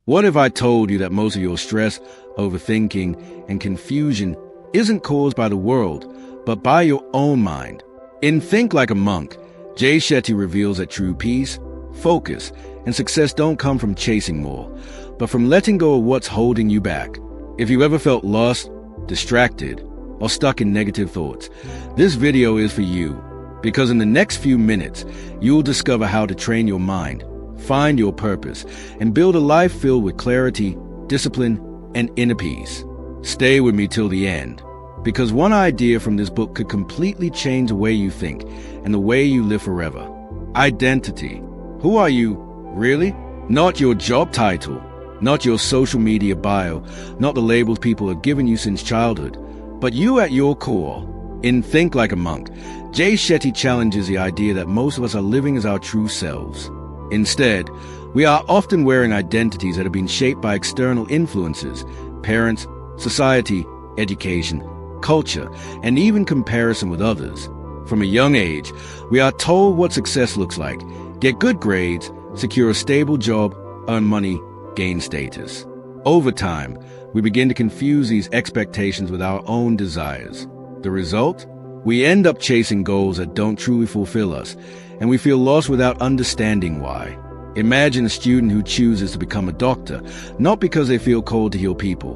What if I told you that most of your stress, overthinking, and confusion isn't caused by the world, but by your own mind? In Think Like a Monk, Jay Shetty reveals that true peace, focus, and success don't come from chasing more, but from letting go of what's holding you back. If you ever felt lost, distracted, or stuck in negative thoughts, this video is for you, because in the next few minutes, you'll discover how to train your mind, find your purpose, and build a life filled with clarity, discipline, and inner peace. Stay with me till the end, because one idea from this book could completely change the way you think and the way you live forever. Identity. Who are you, really? Not your job title, not your social media bio, not the labels people have given you since childhood, but you at your core. In Think Like a Monk, Jay Shetty challenges the idea that most of us are living as our true selves. Instead, we are often wearing identities that have been shaped by external influences, parents, society, education, culture, and even comparison with others. From a young age, we are told what success looks like: get good grades, secure a stable job, earn money, gain status. Over time, we begin to confuse these expectations with our own desires. The result? We end up chasing goals that don't truly fulfill us, and we feel lost without understanding why. Imagine a student who chooses to become a doctor, not because they feel called to heal people,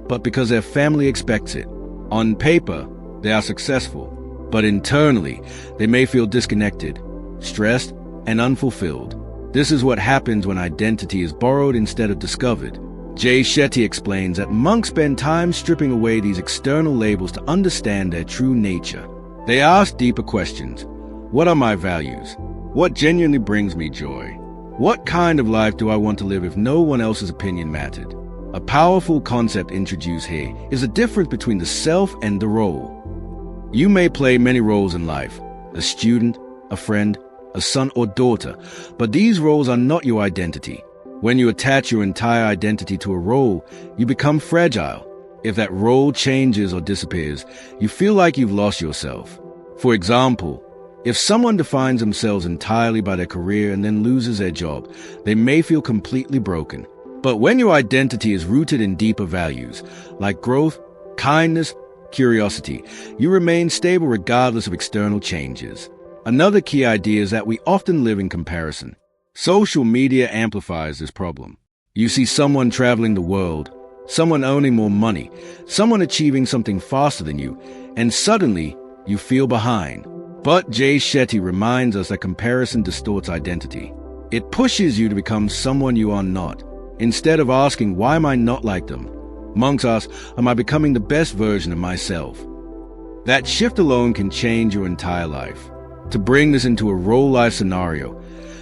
but because their family expects it. On paper, they are successful, but internally, they may feel disconnected, stressed, and unfulfilled. This is what happens when identity is borrowed instead of discovered. Jay Shetty explains that monks spend time stripping away these external labels to understand their true nature. They ask deeper questions. What are my values? What genuinely brings me joy? What kind of life do I want to live if no one else's opinion mattered? A powerful concept introduced here is the difference between the self and the role. You may play many roles in life: a student, a friend, a son or daughter, but these roles are not your identity. When you attach your entire identity to a role, you become fragile. If that role changes or disappears, you feel like you've lost yourself. For example, if someone defines themselves entirely by their career and then loses their job, they may feel completely broken. But when your identity is rooted in deeper values, like growth, kindness, curiosity, you remain stable regardless of external changes. Another key idea is that we often live in comparison. Social media amplifies this problem. You see someone traveling the world, someone owning more money, someone achieving something faster than you, and suddenly you feel behind. But Jay Shetty reminds us that comparison distorts identity. It pushes you to become someone you are not. Instead of asking, why am I not like them? Monks ask, am I becoming the best version of myself? That shift alone can change your entire life. To bring this into a real-life scenario,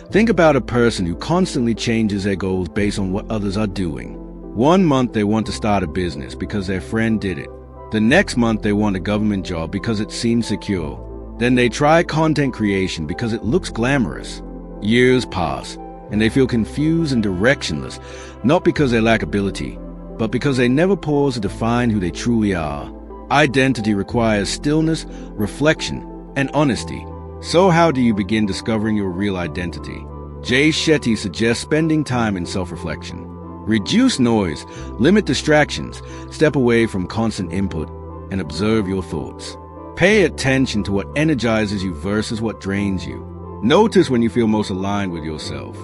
think about a person who constantly changes their goals based on what others are doing. One month they want to start a business because their friend did it. The next month they want a government job because it seems secure. Then they try content creation because it looks glamorous. Years pass, and they feel confused and directionless, not because they lack ability, but because they never pause to define who they truly are. Identity requires stillness, reflection, and honesty. So how do you begin discovering your real identity? Jay Shetty suggests spending time in self-reflection. Reduce noise, limit distractions, step away from constant input, and observe your thoughts. Pay attention to what energizes you versus what drains you. Notice when you feel most aligned with yourself.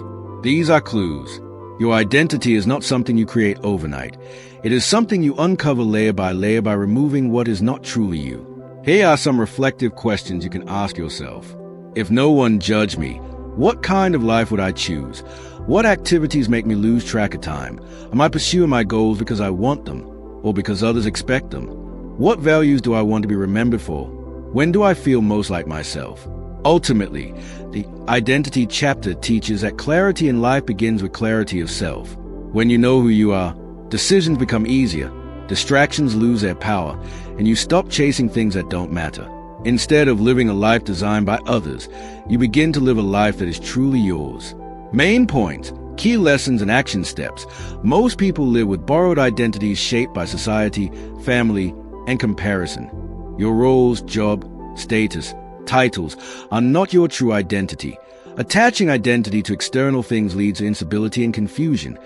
These are clues. Your identity is not something you create overnight. It is something you uncover layer by removing what is not truly you. Here are some reflective questions you can ask yourself. If no one judged me, what kind of life would I choose? What activities make me lose track of time? Am I pursuing my goals because I want them, or because others expect them? What values do I want to be remembered for? When do I feel most like myself? Ultimately, the identity chapter teaches that clarity in life begins with clarity of self. When you know who you are, decisions become easier, distractions lose their power, and you stop chasing things that don't matter. Instead of living a life designed by others, you begin to live a life that is truly yours. Main points, key lessons, and action steps. Most people live with borrowed identities shaped by society, family, and comparison. Your roles, job, status, titles are not your true identity. Attaching identity to external things leads to instability and confusion.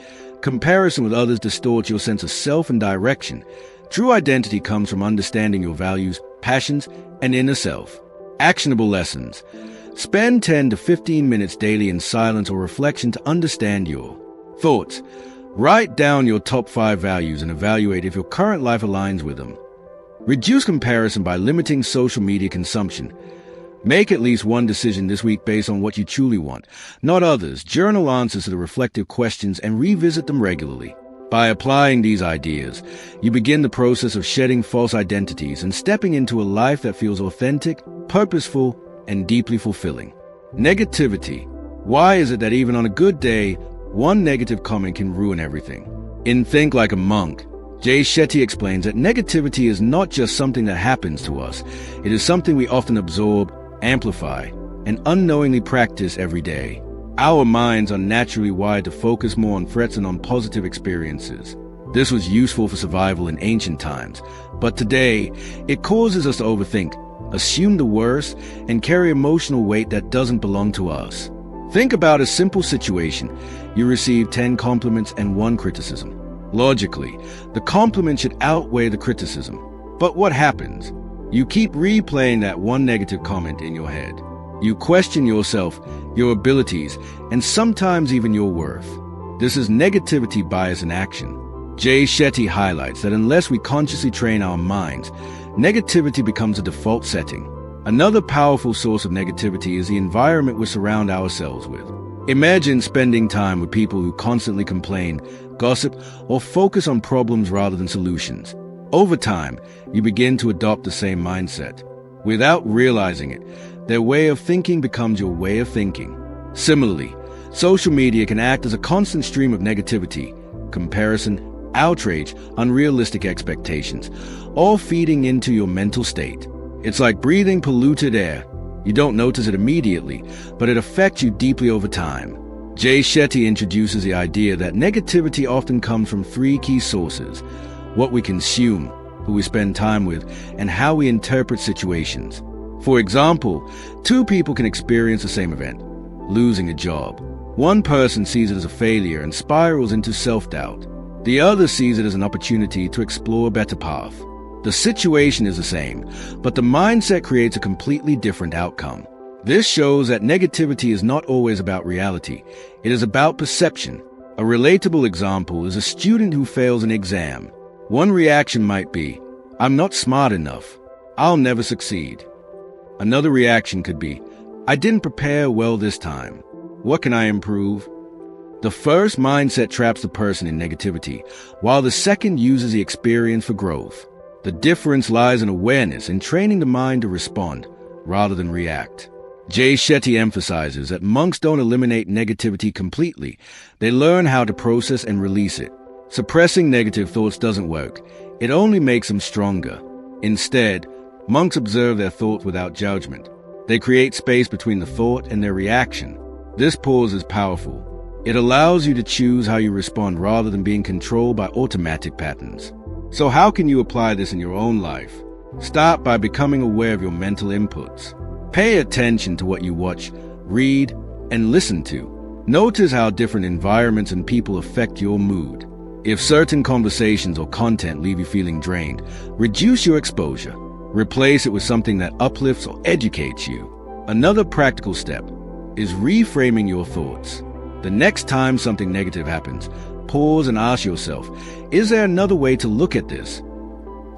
Comparison with others distorts your sense of self and direction. True identity comes from understanding your values, passions, and inner self. Actionable lessons. Spend 10 to 15 minutes daily in silence or reflection to understand your thoughts. Write down your top 5 values and evaluate if your current life aligns with them. Reduce comparison by limiting social media consumption. Make at least one decision this week based on what you truly want, not others. Journal answers to the reflective questions and revisit them regularly. By applying these ideas, you begin the process of shedding false identities and stepping into a life that feels authentic, purposeful, and deeply fulfilling. Negativity. Why is it that even on a good day, one negative comment can ruin everything? In Think Like a Monk, Jay Shetty explains that negativity is not just something that happens to us. It is something we often absorb, amplify, and unknowingly practice every day. Our minds are naturally wired to focus more on threats and on positive experiences. This was useful for survival in ancient times, but today, it causes us to overthink, assume the worst, and carry emotional weight that doesn't belong to us. Think about a simple situation. You receive 10 compliments and 1 criticism. Logically, the compliment should outweigh the criticism. But what happens? You keep replaying that one negative comment in your head. You question yourself, your abilities, and sometimes even your worth. This is negativity bias in action. Jay Shetty highlights that unless we consciously train our minds, negativity becomes a default setting. Another powerful source of negativity is the environment we surround ourselves with. Imagine spending time with people who constantly complain, gossip, or focus on problems rather than solutions. Over time, you begin to adopt the same mindset. Without realizing it, their way of thinking becomes your way of thinking. Similarly, social media can act as a constant stream of negativity, comparison, outrage, unrealistic expectations, all feeding into your mental state. It's like breathing polluted air. You don't notice it immediately, but it affects you deeply over time. Jay Shetty introduces the idea that negativity often comes from 3 key sources: what we consume, who we spend time with, and how we interpret situations. For example, 2 people can experience the same event, losing a job. One person sees it as a failure and spirals into self-doubt. The other sees it as an opportunity to explore a better path. The situation is the same, but the mindset creates a completely different outcome. This shows that negativity is not always about reality. It is about perception. A relatable example is a student who fails an exam. One reaction might be, "I'm not smart enough. I'll never succeed." Another reaction could be, "I didn't prepare well this time. What can I improve?" The first mindset traps the person in negativity, while the second uses the experience for growth. The difference lies in awareness and training the mind to respond, rather than react. Jay Shetty emphasizes that monks don't eliminate negativity completely. They learn how to process and release it. Suppressing negative thoughts doesn't work. It only makes them stronger. Instead, monks observe their thoughts without judgment. They create space between the thought and their reaction. This pause is powerful. It allows you to choose how you respond rather than being controlled by automatic patterns. So how can you apply this in your own life? Start by becoming aware of your mental inputs. Pay attention to what you watch, read, and listen to. Notice how different environments and people affect your mood. If certain conversations or content leave you feeling drained, reduce your exposure. Replace it with something that uplifts or educates you. Another practical step is reframing your thoughts. The next time something negative happens, pause and ask yourself, is there another way to look at this?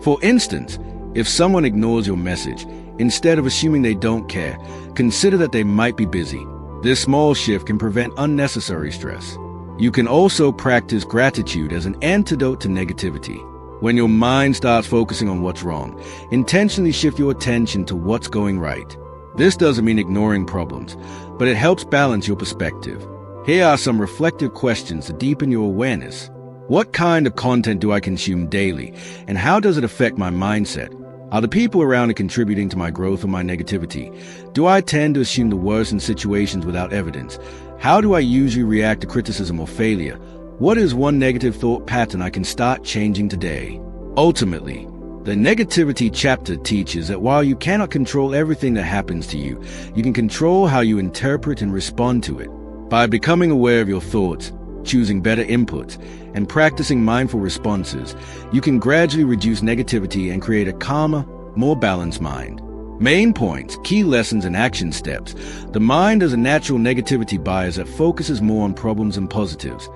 For instance, if someone ignores your message, instead of assuming they don't care, consider that they might be busy. This small shift can prevent unnecessary stress. You can also practice gratitude as an antidote to negativity. When your mind starts focusing on what's wrong, intentionally shift your attention to what's going right. This doesn't mean ignoring problems, but it helps balance your perspective. Here are some reflective questions to deepen your awareness. What kind of content do I consume daily, and how does it affect my mindset? Are the people around me contributing to my growth or my negativity? Do I tend to assume the worst in situations without evidence? How do I usually react to criticism or failure? What is one negative thought pattern I can start changing today? Ultimately, the negativity chapter teaches that while you cannot control everything that happens to you, you can control how you interpret and respond to it. By becoming aware of your thoughts, choosing better inputs, and practicing mindful responses, you can gradually reduce negativity and create a calmer, more balanced mind. Main points, key lessons, and action steps. The mind has a natural negativity bias that focuses more on problems than positives.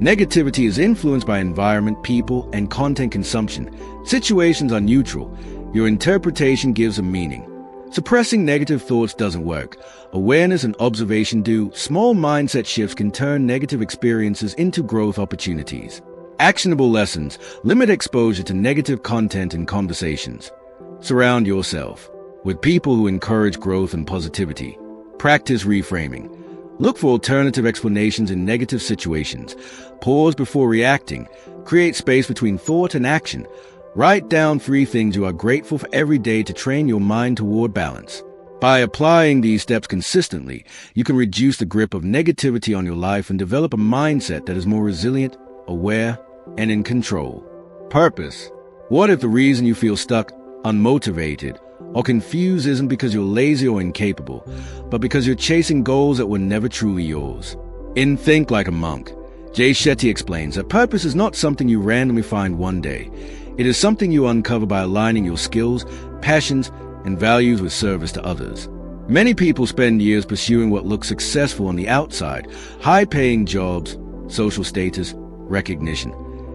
Negativity is influenced by environment, people, and content consumption. Situations are neutral. Your interpretation gives a meaning. Suppressing negative thoughts doesn't work. Awareness and observation do. Small mindset shifts can turn negative experiences into growth opportunities. Actionable lessons. Limit exposure to negative content and conversations. Surround yourself with people who encourage growth and positivity. Practice reframing. Look for alternative explanations in negative situations. Pause before reacting. Create space between thought and action. Write down 3 things you are grateful for every day to train your mind toward balance. By applying these steps consistently, you can reduce the grip of negativity on your life and develop a mindset that is more resilient, aware, and in control. Purpose. What if the reason you feel stuck, unmotivated, or confused isn't because you're lazy or incapable, but because you're chasing goals that were never truly yours? In Think Like a Monk, Jay Shetty explains that purpose is not something you randomly find one day. It is something you uncover by aligning your skills, passions, and values with service to others. Many people spend years pursuing what looks successful on the outside, high-paying jobs, social status, recognition,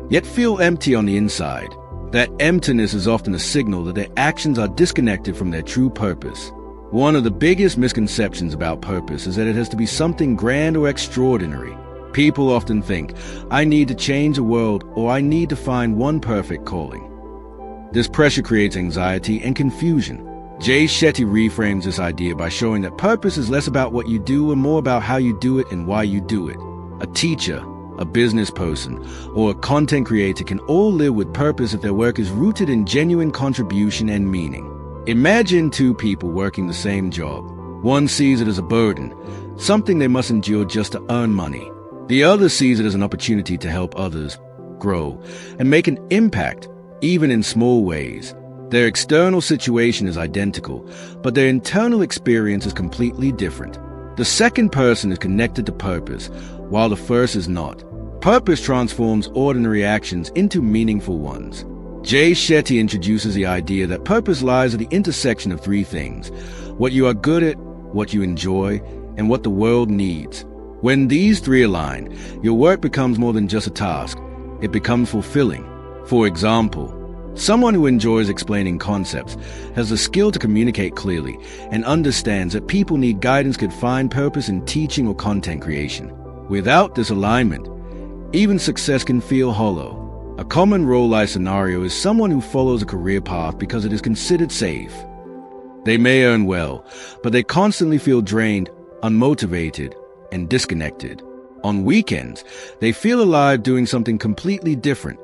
yet feel empty on the inside. That emptiness is often a signal that their actions are disconnected from their true purpose. One of the biggest misconceptions about purpose is that it has to be something grand or extraordinary. People often think, I need to change the world, or I need to find one perfect calling. This pressure creates anxiety and confusion. Jay Shetty reframes this idea by showing that purpose is less about what you do and more about how you do it and why you do it. A teacher, a business person, or a content creator can all live with purpose if their work is rooted in genuine contribution and meaning. Imagine 2 people working the same job. One sees it as a burden, something they must endure just to earn money. The other sees it as an opportunity to help others grow and make an impact, even in small ways. Their external situation is identical, but their internal experience is completely different. The second person is connected to purpose, while the first is not. Purpose transforms ordinary actions into meaningful ones. Jay Shetty introduces the idea that purpose lies at the intersection of 3 things: what you are good at, what you enjoy, and what the world needs. When these 3 align, your work becomes more than just a task. It becomes fulfilling. For example, someone who enjoys explaining concepts, has the skill to communicate clearly, and understands that people need guidance could find purpose in teaching or content creation. Without this alignment, even success can feel hollow. A common role-life scenario is someone who follows a career path because it is considered safe. They may earn well, but they constantly feel drained, unmotivated, and disconnected. On weekends, they feel alive doing something completely different,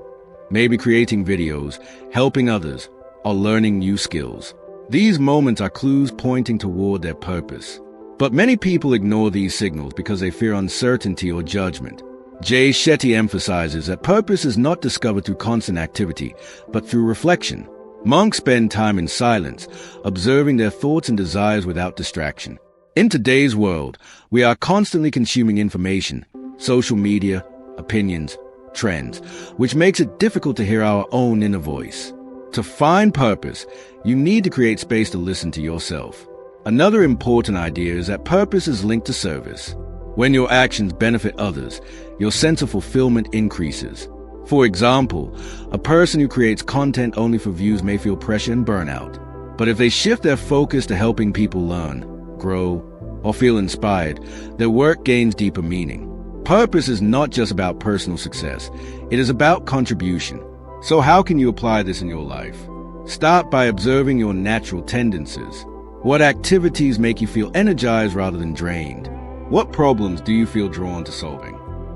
maybe creating videos, helping others, or learning new skills. These moments are clues pointing toward their purpose. But many people ignore these signals because they fear uncertainty or judgment. Jay Shetty emphasizes that purpose is not discovered through constant activity, but through reflection. Monks spend time in silence, observing their thoughts and desires without distraction. In today's world, we are constantly consuming information, social media, opinions, trends, which makes it difficult to hear our own inner voice. To find purpose, you need to create space to listen to yourself. Another important idea is that purpose is linked to service. When your actions benefit others, your sense of fulfillment increases. For example, a person who creates content only for views may feel pressure and burnout. But if they shift their focus to helping people learn, grow, or feel inspired, their work gains deeper meaning. Purpose is not just about personal success. It is about contribution. So how can you apply this in your life? Start by observing your natural tendencies. What activities make you feel energized rather than drained? What problems do you feel drawn to solving?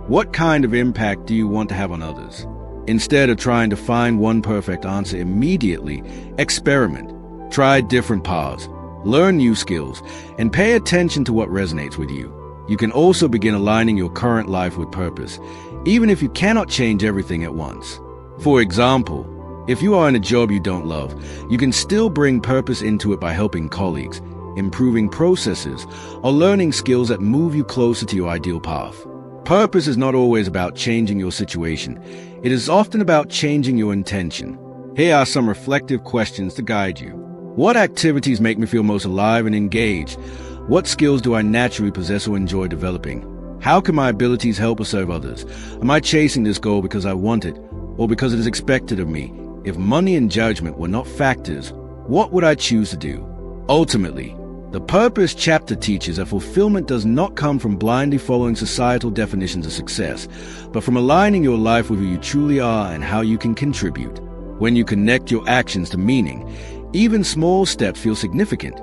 What kind of impact do you want to have on others? Instead of trying to find one perfect answer immediately, experiment. Try different paths. Learn new skills, and pay attention to what resonates with you. You can also begin aligning your current life with purpose, even if you cannot change everything at once. For example, if you are in a job you don't love, you can still bring purpose into it by helping colleagues, improving processes, or learning skills that move you closer to your ideal path. Purpose is not always about changing your situation. It is often about changing your intention. Here are some reflective questions to guide you. What activities make me feel most alive and engaged? What skills do I naturally possess or enjoy developing? How can my abilities help or serve others? Am I chasing this goal because I want it or because it is expected of me? If money and judgment were not factors, what would I choose to do? Ultimately, the Purpose chapter teaches that fulfillment does not come from blindly following societal definitions of success, but from aligning your life with who you truly are and how you can contribute. When you connect your actions to meaning, even small steps feel significant,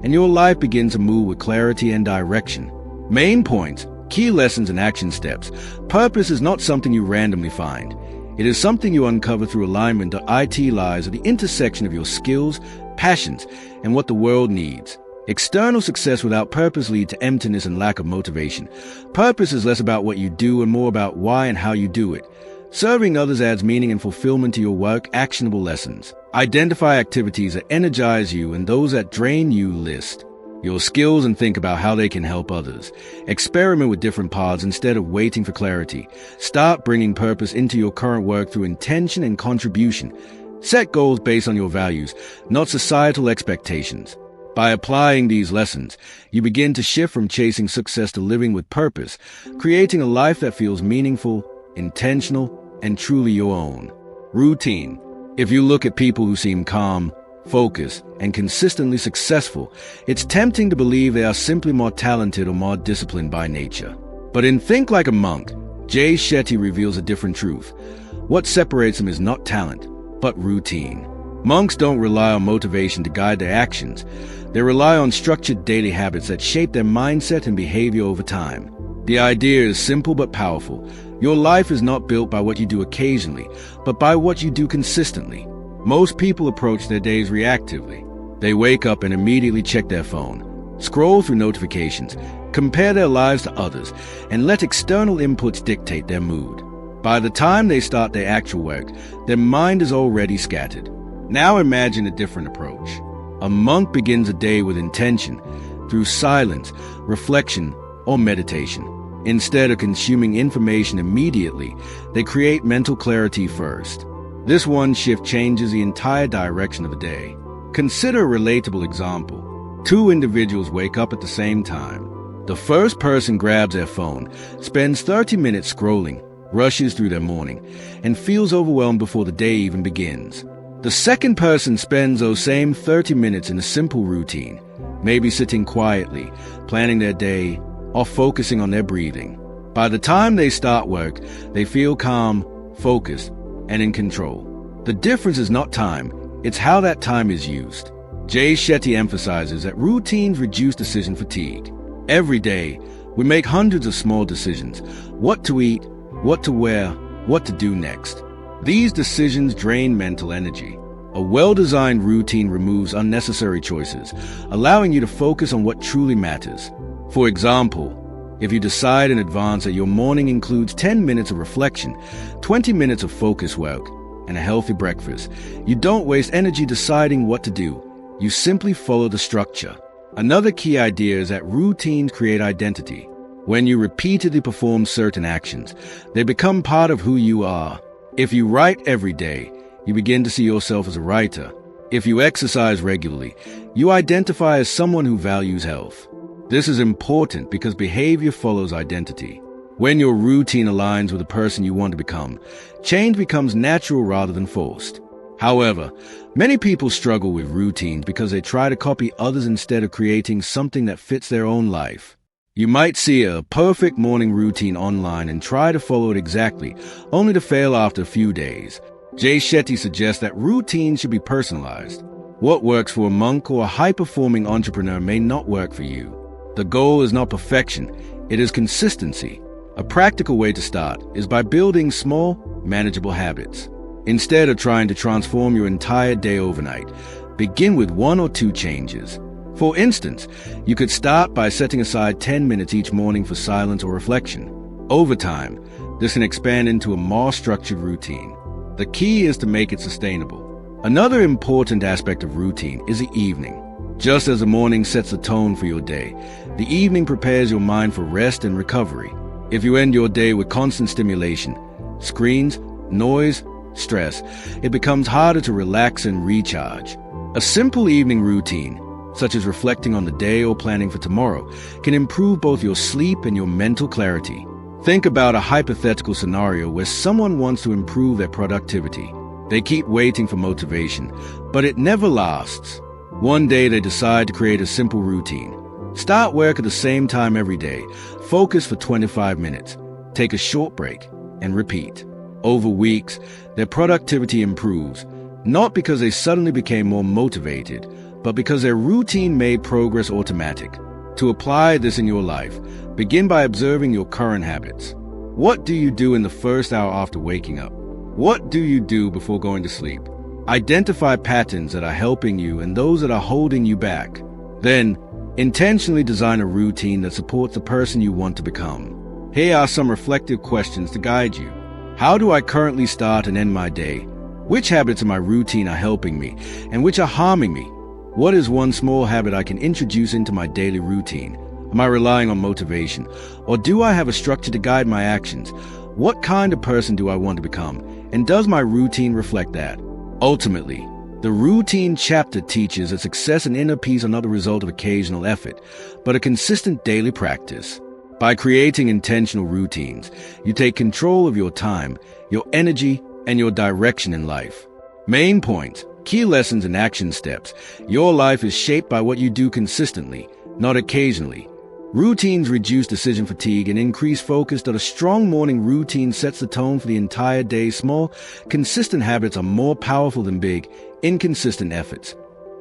and your life begins to move with clarity and direction. Main points, key lessons, and action steps. Purpose is not something you randomly find. It is something you uncover through alignment. IT lies at the intersection of your skills, passions, and what the world needs. External success without purpose leads to emptiness and lack of motivation. Purpose is less about what you do and more about why and how you do it. Serving others adds meaning and fulfillment to your work. Actionable lessons. Identify activities that energize you and those that drain you. List your skills and think about how they can help others. Experiment with different paths instead of waiting for clarity. Start bringing purpose into your current work through intention and contribution. Set goals based on your values, not societal expectations. By applying these lessons, you begin to shift from chasing success to living with purpose, creating a life that feels meaningful, intentional, and truly your own. Routine. If you look at people who seem calm, focused, and consistently successful, it's tempting to believe they are simply more talented or more disciplined by nature. But in Think Like a Monk, Jay Shetty reveals a different truth. What separates them is not talent, but routine. Monks don't rely on motivation to guide their actions. They rely on structured daily habits that shape their mindset and behavior over time. The idea is simple but powerful. Your life is not built by what you do occasionally, but by what you do consistently. Most people approach their days reactively. They wake up and immediately check their phone, scroll through notifications, compare their lives to others, and let external inputs dictate their mood. By the time they start their actual work, their mind is already scattered. Now imagine a different approach. A monk begins a day with intention, through silence, reflection, or meditation. Instead of consuming information immediately, they create mental clarity first. This one shift changes the entire direction of the day. Consider a relatable example. Two individuals wake up at the same time. The first person grabs their phone, spends 30 minutes scrolling, rushes through their morning, and feels overwhelmed before the day even begins. The second person spends those same 30 minutes in a simple routine, maybe sitting quietly, planning their day, or focusing on their breathing. By the time they start work, they feel calm, focused, and in control. The difference is not time, it's how that time is used. Jay Shetty emphasizes that routines reduce decision fatigue. Every day, we make hundreds of small decisions: what to eat, what to wear, what to do next. These decisions drain mental energy. A well-designed routine removes unnecessary choices, allowing you to focus on what truly matters. For example, if you decide in advance that your morning includes 10 minutes of reflection, 20 minutes of focus work, and a healthy breakfast, you don't waste energy deciding what to do. You simply follow the structure. Another key idea is that routines create identity. When you repeatedly perform certain actions, they become part of who you are. If you write every day, you begin to see yourself as a writer. If you exercise regularly, you identify as someone who values health. This is important because behavior follows identity. When your routine aligns with the person you want to become, change becomes natural rather than forced. However, many people struggle with routines because they try to copy others instead of creating something that fits their own life. You might see a perfect morning routine online and try to follow it exactly, only to fail after a few days. Jay Shetty suggests that routines should be personalized. What works for a monk or a high-performing entrepreneur may not work for you. The goal is not perfection, it is consistency. A practical way to start is by building small, manageable habits. Instead of trying to transform your entire day overnight, begin with 1 or 2 changes. For instance, you could start by setting aside 10 minutes each morning for silence or reflection. Over time, this can expand into a more structured routine. The key is to make it sustainable. Another important aspect of routine is the evening. Just as the morning sets the tone for your day, the evening prepares your mind for rest and recovery. If you end your day with constant stimulation, screens, noise, stress, it becomes harder to relax and recharge. A simple evening routine, such as reflecting on the day or planning for tomorrow, can improve both your sleep and your mental clarity. Think about a hypothetical scenario where someone wants to improve their productivity. They keep waiting for motivation, but it never lasts. One day they decide to create a simple routine. Start work at the same time every day. Focus for 25 minutes. Take a short break and repeat. Over weeks, their productivity improves, not because they suddenly became more motivated, but because their routine made progress automatic. To apply this in your life, begin by observing your current habits. What do you do in the first hour after waking up? What do you do before going to sleep? Identify patterns that are helping you and those that are holding you back. Then, intentionally design a routine that supports the person you want to become. Here are some reflective questions to guide you. How do I currently start and end my day? Which habits in my routine are helping me, and which are harming me? What is one small habit I can introduce into my daily routine? Am I relying on motivation, or do I have a structure to guide my actions? What kind of person do I want to become, and does my routine reflect that? Ultimately, the routine chapter teaches that success and inner peace are not the result of occasional effort, but a consistent daily practice. By creating intentional routines, you take control of your time, your energy, and your direction in life. Main points, key lessons, and action steps. Your life is shaped by what you do consistently, not occasionally. Routines reduce decision fatigue and increase focus. That a strong morning routine sets the tone for the entire day. Small, consistent habits are more powerful than big, inconsistent efforts.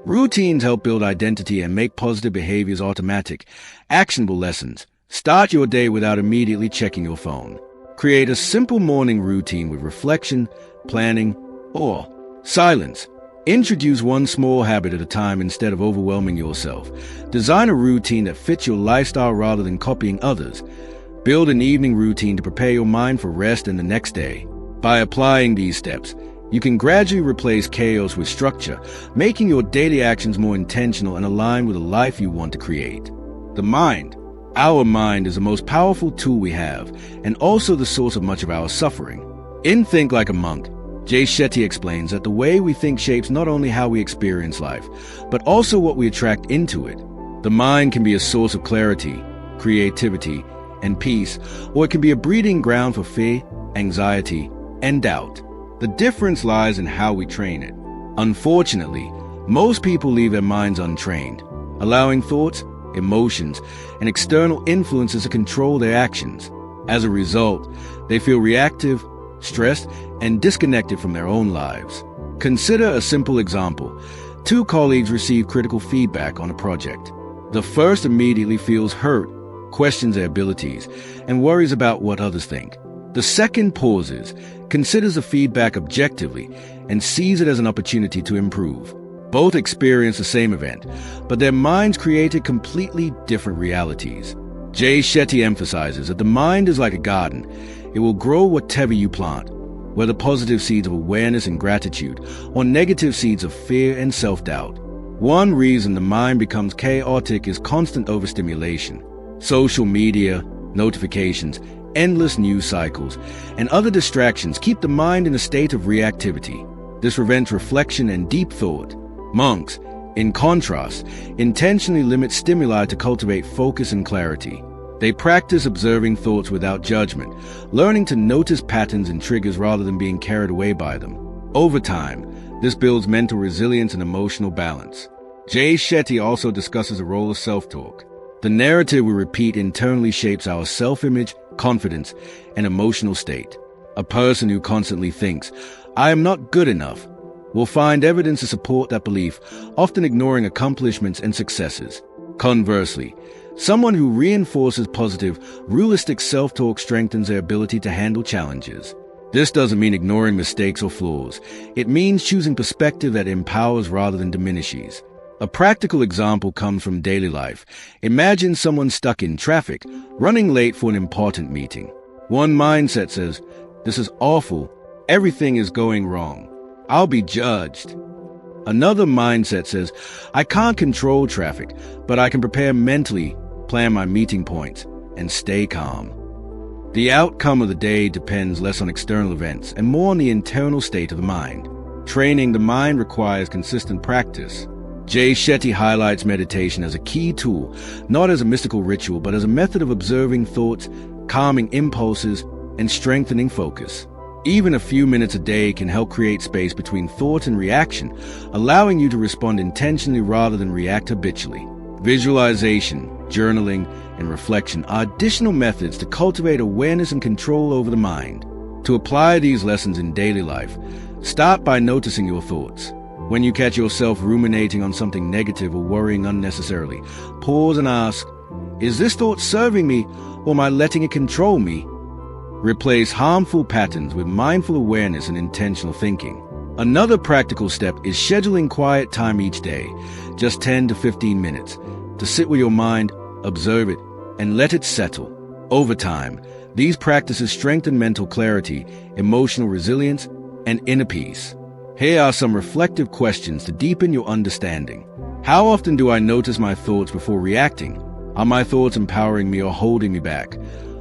Routines help build identity and make positive behaviors automatic. Actionable lessons. Start your day without immediately checking your phone. Create a simple morning routine with reflection, planning, or silence. Introduce one small habit at a time instead of overwhelming yourself. Design a routine that fits your lifestyle rather than copying others. Build an evening routine to prepare your mind for rest and the next day. By applying these steps, you can gradually replace chaos with structure, making your daily actions more intentional and aligned with the life you want to create. The mind. Our mind is the most powerful tool we have, and also the source of much of our suffering. In Think Like a Monk, Jay Shetty explains that the way we think shapes not only how we experience life, but also what we attract into it. The mind can be a source of clarity, creativity, and peace, or it can be a breeding ground for fear, anxiety, and doubt. The difference lies in how we train it. Unfortunately, most people leave their minds untrained, allowing thoughts, emotions, and external influences to control their actions. As a result, they feel reactive, stressed, and disconnected from their own lives. Consider a simple example. Two colleagues receive critical feedback on a project. The first immediately feels hurt, questions their abilities, and worries about what others think. The second pauses, considers the feedback objectively, and sees it as an opportunity to improve. Both experience the same event, but their minds created completely different realities. Jay Shetty emphasizes that the mind is like a garden. It will grow whatever you plant, whether positive seeds of awareness and gratitude, or negative seeds of fear and self-doubt. One reason the mind becomes chaotic is constant overstimulation. Social media, notifications, endless news cycles, and other distractions keep the mind in a state of reactivity. This prevents reflection and deep thought. Monks, in contrast, intentionally limit stimuli to cultivate focus and clarity. They practice observing thoughts without judgment, learning to notice patterns and triggers rather than being carried away by them. Over time, this builds mental resilience and emotional balance. Jay Shetty also discusses the role of self-talk. The narrative we repeat internally shapes our self-image, confidence, and emotional state. A person who constantly thinks, "I am not good enough," will find evidence to support that belief, often ignoring accomplishments and successes. Conversely, someone who reinforces positive, realistic self-talk strengthens their ability to handle challenges. This doesn't mean ignoring mistakes or flaws. It means choosing perspective that empowers rather than diminishes. A practical example comes from daily life. Imagine someone stuck in traffic, running late for an important meeting. One mindset says, "This is awful. Everything is going wrong. I'll be judged." Another mindset says, "I can't control traffic, but I can prepare mentally, plan my meeting points, and stay calm." The outcome of the day depends less on external events and more on the internal state of the mind. Training the mind requires consistent practice. Jay Shetty highlights meditation as a key tool, not as a mystical ritual, but as a method of observing thoughts, calming impulses, and strengthening focus. Even a few minutes a day can help create space between thought and reaction, allowing you to respond intentionally rather than react habitually. Visualization, journaling, and reflection are additional methods to cultivate awareness and control over the mind. To apply these lessons in daily life, start by noticing your thoughts. When you catch yourself ruminating on something negative or worrying unnecessarily, pause and ask, is this thought serving me, or am I letting it control me? Replace harmful patterns with mindful awareness and intentional thinking. Another practical step is scheduling quiet time each day, just 10 to 15 minutes, to sit with your mind, observe it, and let it settle. Over time, these practices strengthen mental clarity, emotional resilience, and inner peace. Here are some reflective questions to deepen your understanding. How often do I notice my thoughts before reacting? Are my thoughts empowering me or holding me back?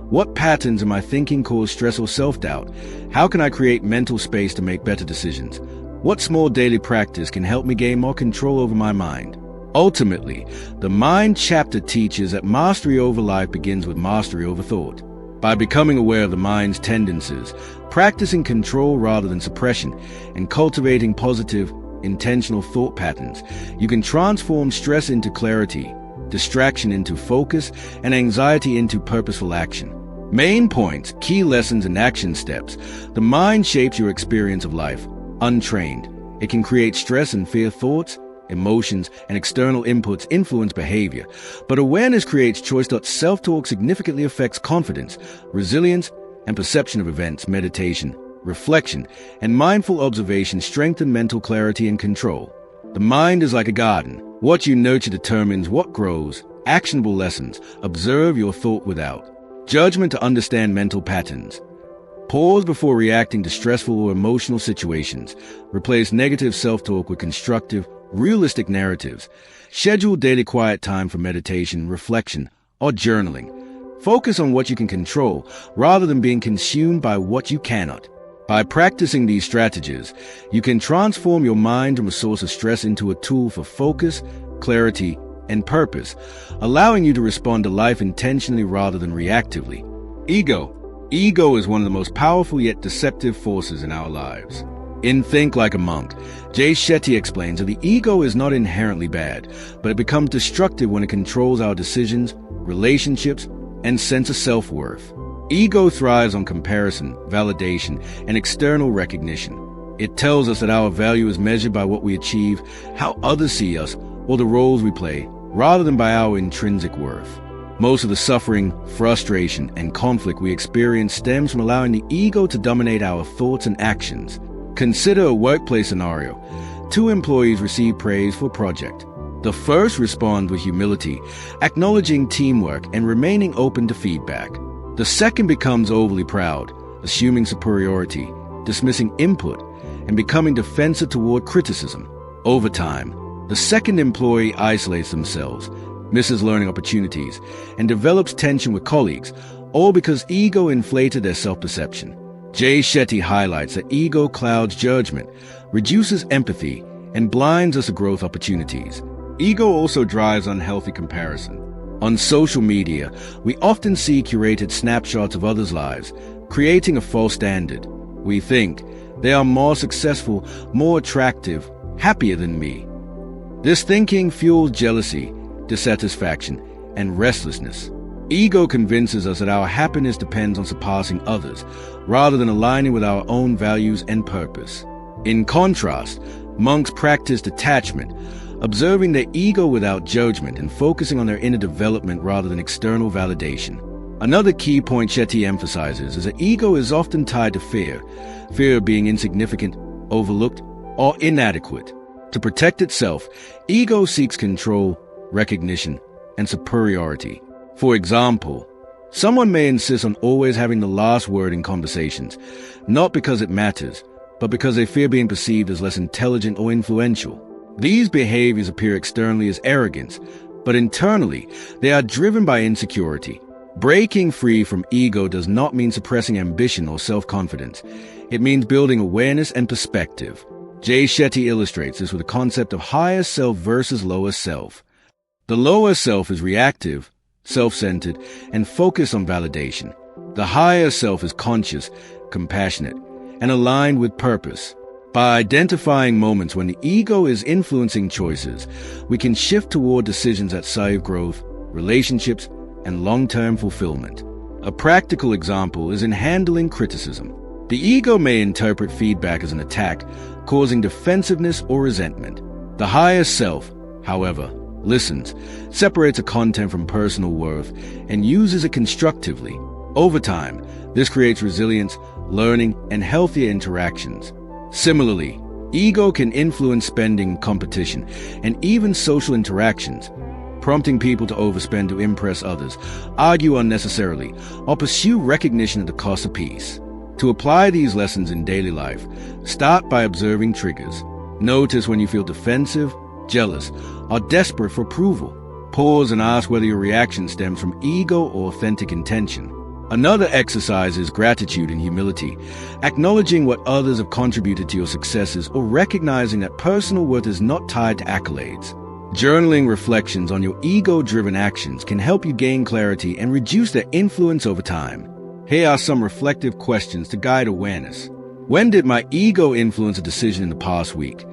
What patterns in my thinking cause stress or self-doubt? How can I create mental space to make better decisions? What small daily practice can help me gain more control over my mind? Ultimately, the Mind chapter teaches that mastery over life begins with mastery over thought. By becoming aware of the mind's tendencies, practicing control rather than suppression, and cultivating positive, intentional thought patterns, you can transform stress into clarity, distraction into focus, and anxiety into purposeful action. Main points, key lessons, and action steps. The mind shapes your experience of life. Untrained, it can create stress and fear thoughts, emotions, and external inputs influence behavior. But awareness creates choice. Self-talk significantly affects confidence, resilience, and perception of events. Meditation, reflection, and mindful observation strengthen mental clarity and control. The mind is like a garden. What you nurture determines what grows. Actionable lessons. Observe your thought without judgment to understand mental patterns. Pause before reacting to stressful or emotional situations. Replace negative self-talk with constructive, realistic narratives. Schedule daily quiet time for meditation, reflection, or journaling. Focus on what you can control rather than being consumed by what you cannot. By practicing these strategies, you can transform your mind from a source of stress into a tool for focus, clarity, and purpose, allowing you to respond to life intentionally rather than reactively. Ego. Ego is one of the most powerful yet deceptive forces in our lives. In Think Like a Monk, Jay Shetty explains that the ego is not inherently bad, but it becomes destructive when it controls our decisions, relationships, and sense of self-worth. Ego thrives on comparison, validation, and external recognition. It tells us that our value is measured by what we achieve, how others see us, or the roles we play, rather than by our intrinsic worth. Most of the suffering, frustration, and conflict we experience stems from allowing the ego to dominate our thoughts and actions. Consider a workplace scenario. 2 employees receive praise for a project. The first responds with humility, acknowledging teamwork and remaining open to feedback. The second becomes overly proud, assuming superiority, dismissing input, and becoming defensive toward criticism. Over time, the second employee isolates themselves, misses learning opportunities, and develops tension with colleagues, all because ego inflated their self-perception. Jay Shetty highlights that ego clouds judgment, reduces empathy, and blinds us to growth opportunities. Ego also drives unhealthy comparison. On social media, we often see curated snapshots of others' lives, creating a false standard. We think they are more successful, more attractive, happier than me. This thinking fuels jealousy, dissatisfaction, and restlessness. Ego convinces us that our happiness depends on surpassing others, rather than aligning with our own values and purpose. In contrast, monks practice detachment, observing their ego without judgment and focusing on their inner development rather than external validation. Another key point Shetty emphasizes is that ego is often tied to fear of being insignificant, overlooked, or inadequate. To protect itself, ego seeks control, recognition, and superiority. For example, someone may insist on always having the last word in conversations, not because it matters, but because they fear being perceived as less intelligent or influential. These behaviors appear externally as arrogance, but internally, they are driven by insecurity. Breaking free from ego does not mean suppressing ambition or self-confidence. It means building awareness and perspective. Jay Shetty illustrates this with the concept of higher self versus lower self. The lower self is reactive, self-centered, and focused on validation. The higher self is conscious, compassionate, and aligned with purpose. By identifying moments when the ego is influencing choices, we can shift toward decisions that serve growth, relationships, and long-term fulfillment. A practical example is in handling criticism. The ego may interpret feedback as an attack, causing defensiveness or resentment. The higher self, however, listens, separates a content from personal worth, and uses it constructively. Over time, this creates resilience, learning, and healthier interactions. Similarly, ego can influence spending, competition, and even social interactions, prompting people to overspend to impress others, argue unnecessarily, or pursue recognition at the cost of peace. To apply these lessons in daily life, start by observing triggers. Notice when you feel defensive, jealous, or desperate for approval. Pause and ask whether your reaction stems from ego or authentic intention. Another exercise is gratitude and humility, acknowledging what others have contributed to your successes or recognizing that personal worth is not tied to accolades. Journaling reflections on your ego-driven actions can help you gain clarity and reduce their influence over time. Here are some reflective questions to guide awareness. When did my ego influence a decision in the past week?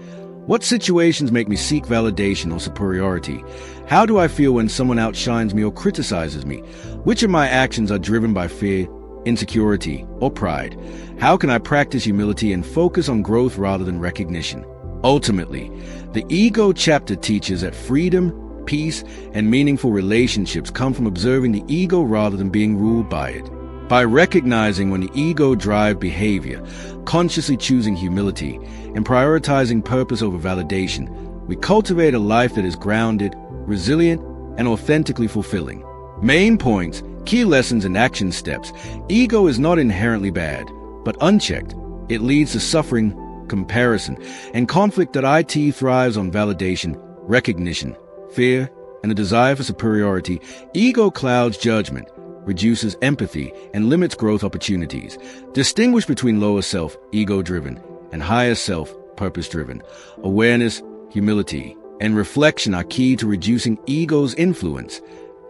What situations make me seek validation or superiority? How do I feel when someone outshines me or criticizes me? Which of my actions are driven by fear, insecurity, or pride? How can I practice humility and focus on growth rather than recognition? Ultimately, the ego chapter teaches that freedom, peace, and meaningful relationships come from observing the ego rather than being ruled by it. By recognizing when the ego drives behavior, consciously choosing humility, and prioritizing purpose over validation, we cultivate a life that is grounded, resilient, and authentically fulfilling. Main points, key lessons, and action steps. Ego is not inherently bad, but unchecked, it leads to suffering, comparison, and conflict. That it thrives on validation, recognition, fear, and a desire for superiority. Ego clouds judgment, reduces empathy, and limits growth opportunities. Distinguish between lower self, ego-driven, and higher self, purpose-driven. Awareness, humility, and reflection are key to reducing ego's influence.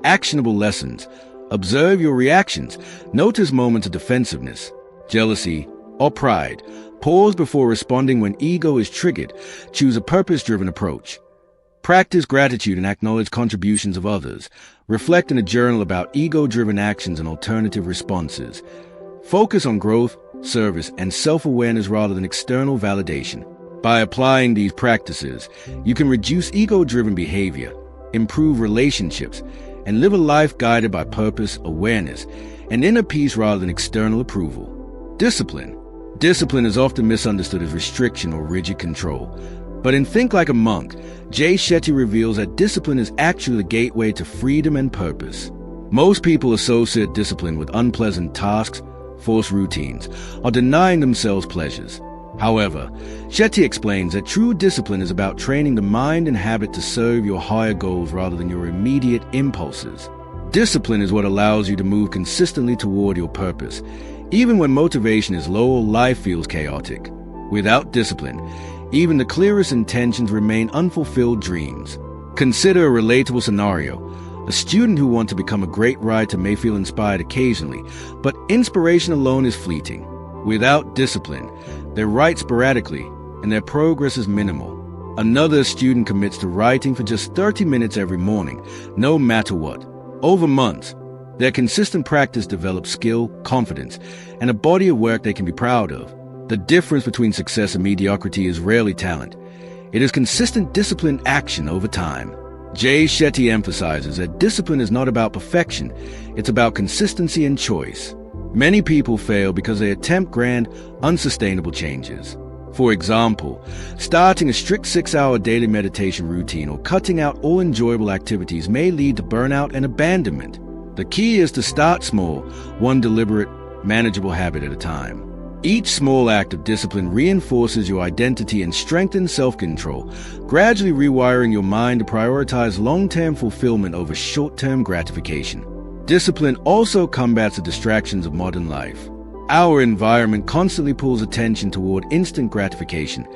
Actionable lessons. Observe your reactions. Notice moments of defensiveness, jealousy, or pride. Pause before responding when ego is triggered. Choose a purpose-driven approach. Practice gratitude and acknowledge contributions of others. Reflect in a journal about ego-driven actions and alternative responses. Focus on growth, service, and self-awareness rather than external validation. By applying these practices, you can reduce ego-driven behavior, improve relationships, and live a life guided by purpose, awareness, and inner peace rather than external approval. Discipline. Discipline is often misunderstood as restriction or rigid control. But in Think Like a Monk, Jay Shetty reveals that discipline is actually the gateway to freedom and purpose. Most people associate discipline with unpleasant tasks, forced routines, or denying themselves pleasures. However, Shetty explains that true discipline is about training the mind and habit to serve your higher goals rather than your immediate impulses. Discipline is what allows you to move consistently toward your purpose, even when motivation is low or life feels chaotic. Without discipline, even the clearest intentions remain unfulfilled dreams. Consider a relatable scenario. A student who wants to become a great writer may feel inspired occasionally, but inspiration alone is fleeting. Without discipline, they write sporadically, and their progress is minimal. Another student commits to writing for just 30 minutes every morning, no matter what. Over months, their consistent practice develops skill, confidence, and a body of work they can be proud of. The difference between success and mediocrity is rarely talent. It is consistent disciplined action over time. Jay Shetty emphasizes that discipline is not about perfection, it's about consistency and choice. Many people fail because they attempt grand, unsustainable changes. For example, starting a strict 6-hour daily meditation routine or cutting out all enjoyable activities may lead to burnout and abandonment. The key is to start small, one deliberate, manageable habit at a time. Each small act of discipline reinforces your identity and strengthens self-control, gradually rewiring your mind to prioritize long-term fulfillment over short-term gratification. Discipline also combats the distractions of modern life. Our environment constantly pulls attention toward instant gratification,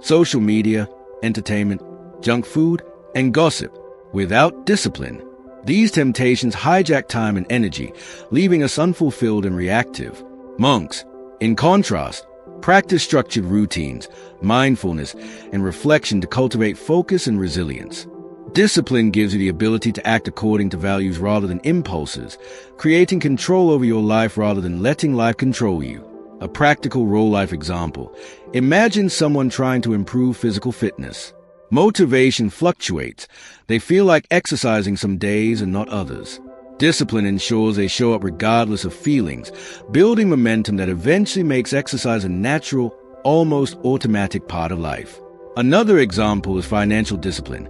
social media, entertainment, junk food, and gossip. Without discipline, these temptations hijack time and energy, leaving us unfulfilled and reactive. Monks, in contrast, practice structured routines, mindfulness, and reflection to cultivate focus and resilience. Discipline gives you the ability to act according to values rather than impulses, creating control over your life rather than letting life control you. A practical real-life example. Imagine someone trying to improve physical fitness. Motivation fluctuates. They feel like exercising some days and not others. Discipline ensures they show up regardless of feelings, building momentum that eventually makes exercise a natural, almost automatic part of life. Another example is financial discipline.